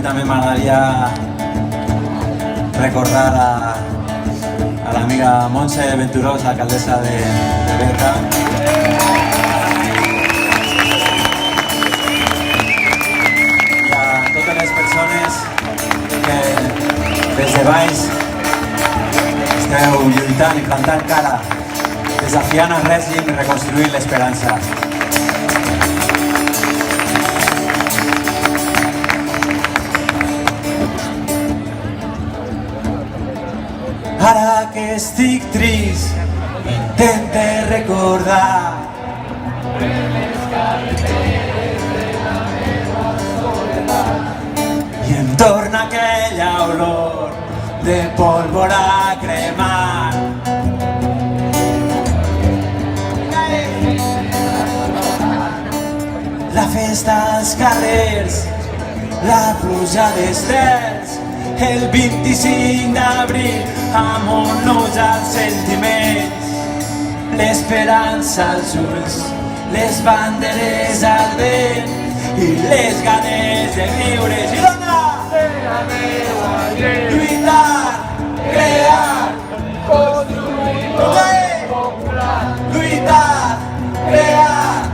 mi també m'agradaria recordar a l'amiga Montse Venturós, alcaldessa de Berga. I a totes les persones que des de baix esteu lluitant i plantant cara, desafiant el règim i reconstruint l'esperança. Ara que estic trist, intente recordar i em torna aquella olor de pólvora cremant. La festa als carrers, la pluja d'estels, el 25 d'abril amor-nos als sentiments, l'esperança als ulls, les banderes al vent i les ganes de viure. Girona! Lluitar, crear, construir, popular. Lluitar, crear,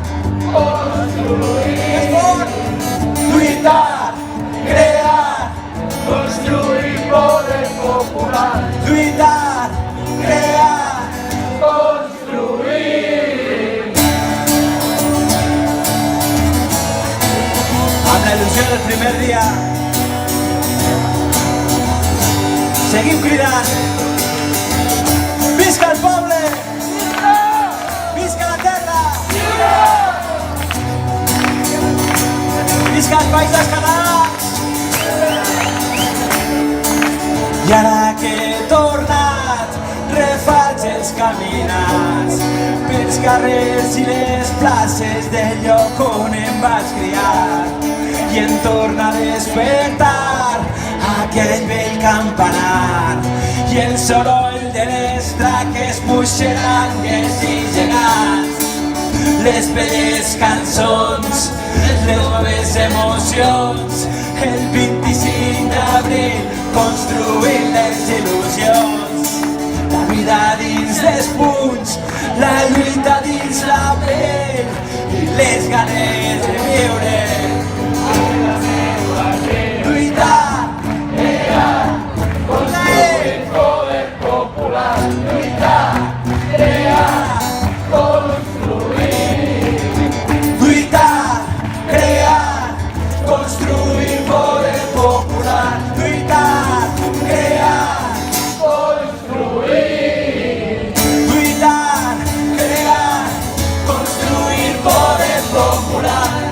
construir. És fort! Lluitar, crear, construir poder popular. Lluitar, crear, construir. Amb la il·lusió del primer dia seguim cridant. Visca el poble! Visca la terra! Visca els països catalans! I ara que he tornat, refaig els caminats pels carrers i les places del lloc on em vaig criar, i em torna a despertar aquell vell campanar i el soroll de les traques puixerangues i gegants, les velles cançons, les noves emocions, el 25 d'abril construint les il·lusions, la vida dins les punys, la lluita dins la pell i les ganes de viure. Lluitar, crear, construir poder popular. Lluitar, crear, construir. Lluitar, crear, construir poder popular. Lluitar, crear, construir. Lluitar, crear, construir poder popular.